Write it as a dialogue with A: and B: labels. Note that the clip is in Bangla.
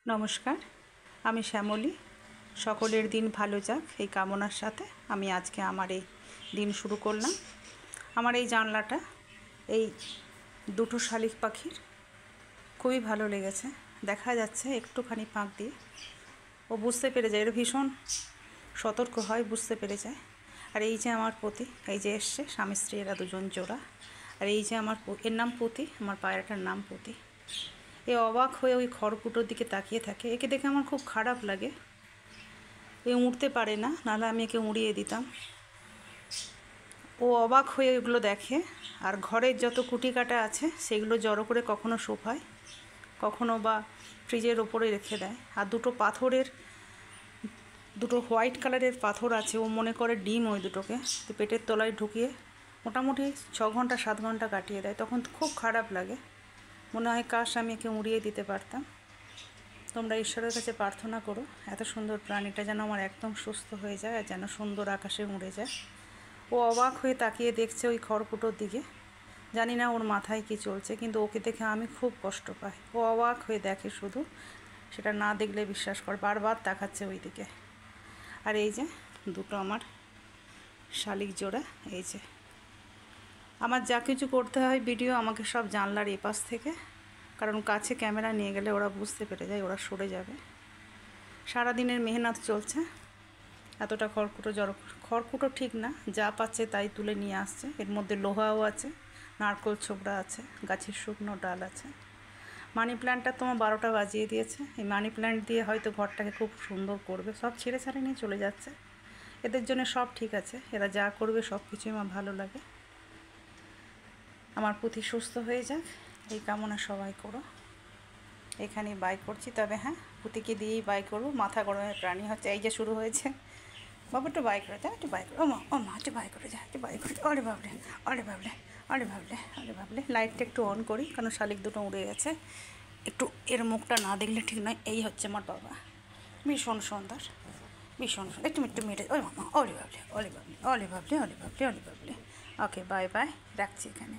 A: নমস্কার, আমি শ্যামলী। সকলের দিন ভালো যাক এই কামনার সাথে আমি আজকে আমার এই দিন শুরু করলাম। আমার এই জানলাটা এই দুটো শালিক পাখির খুবই ভালো লেগেছে। দেখা যাচ্ছে একটুখানি ফাঁক দিয়ে ও বুঝতে পেরে যায়, এটা ভীষণ সতর্ক হয়, বুঝতে পেরে যায়। আর এই যে আমার পতি, এই যে এসছে স্বামী স্ত্রী, এরা দুজন জোড়া। আর এই যে আমার এর নাম পতি, আমার পায়রাটার নাম পতি। এ অবাক হয়ে ওই খড়কুটোর দিকে তাকিয়ে থাকে। একে দেখে আমার খুব খারাপ লাগে। এ উড়তে পারে না, নাহলে আমি একে উড়িয়ে দিতাম। ও অবাক হয়ে ওগুলো দেখে। আর ঘরের যত কুটি কাটা আছে সেগুলো জড়ো করে কখনো সোফায়, কখনো বা ফ্রিজের ওপরে রেখে দেয়। আর দুটো হোয়াইট কালারের পাথর আছে, ও মনে করে ডিম। ওই দুটোকে পেটের তলায় ঢুকিয়ে মোটামুটি 6 ঘন্টা 7 ঘন্টা কাটিয়ে দেয়। তখন খুব খারাপ লাগে, মনে হয় কাশ আমি একে উড়িয়ে দিতে পারতাম। তোমরা ঈশ্বরের কাছে প্রার্থনা করো এত সুন্দর প্রাণীটা যেন আমার একদম সুস্থ হয়ে যায় আর যেন সুন্দর আকাশে উড়ে যায়। ও অবাক হয়ে তাকিয়ে দেখছে ওই খড়কুটোর দিকে। জানি না ওর মাথায় কি চলছে, কিন্তু ওকে দেখে আমি খুব কষ্ট পাই। ও অবাক হয়ে দেখে, শুধু সেটা না দেখলে বিশ্বাস কর, বারবার তাকাচ্ছে ওই দিকে। আর এই যে দুটো আমার শালিক জোড়া, এই যে আমার যা কিছু করতে হয় ভিডিও, আমাকে সব জানলার এপাশ থেকে, কারণ কাছে ক্যামেরা নিয়ে গেলে ওরা বুঝতে পেরে যায়, ওরা সরে যাবে। সারাদিনের মেহনত চলছে। এতটা খড়কুটো ঠিক না, যা পাচ্ছে তাই তুলে নিয়ে আসছে। এর মধ্যে লোহাও আছে, নারকেল ছোবড়া আছে, গাছের শুকনো ডাল আছে। মানি প্ল্যান্টটা তোমার 12টা বাজিয়ে দিয়েছে। এই মানি প্ল্যান্ট দিয়ে হয়তো ঘরটাকে খুব সুন্দর করবে। সব ছেড়ে ছাড়ে নিয়ে চলে যাচ্ছে। এদের জন্য সব ঠিক আছে, এরা যা করবে সব কিছুই আমার ভালো লাগে। আমার পুঁথি সুস্থ হয়ে যাক এই কামনা সবাই করো। এখানেই বাই করছি, তবে হ্যাঁ, পুঁতিকে দিয়েই বাই করবো। মাথা গরমের প্রাণী হচ্ছে। এই যে শুরু হয়েছে। বাবা একটু বাই করে যা, একটু বাই করে, ও মা একটু বাই করে যা, একটু বাই করে। অরে বাবলে, অরে বাবলে, অরে বাবলে, অরে বাবলে। লাইটটা একটু অন করি, কারণ শালিক দুটো উড়ে গেছে। একটু এর মুখটা না দেখলে ঠিক নয়। এই হচ্ছে আমার বাবা, ভীষণ সুন্দর, ভীষণ সুন্দর। একটু মেরে, ওরে মামা, অরে বাবলে, অরে বাবলে, অরে বাবলে, অরে বাবলে, অরে বাবলে। ওকে, বাই বাই, রাখছি এখানে।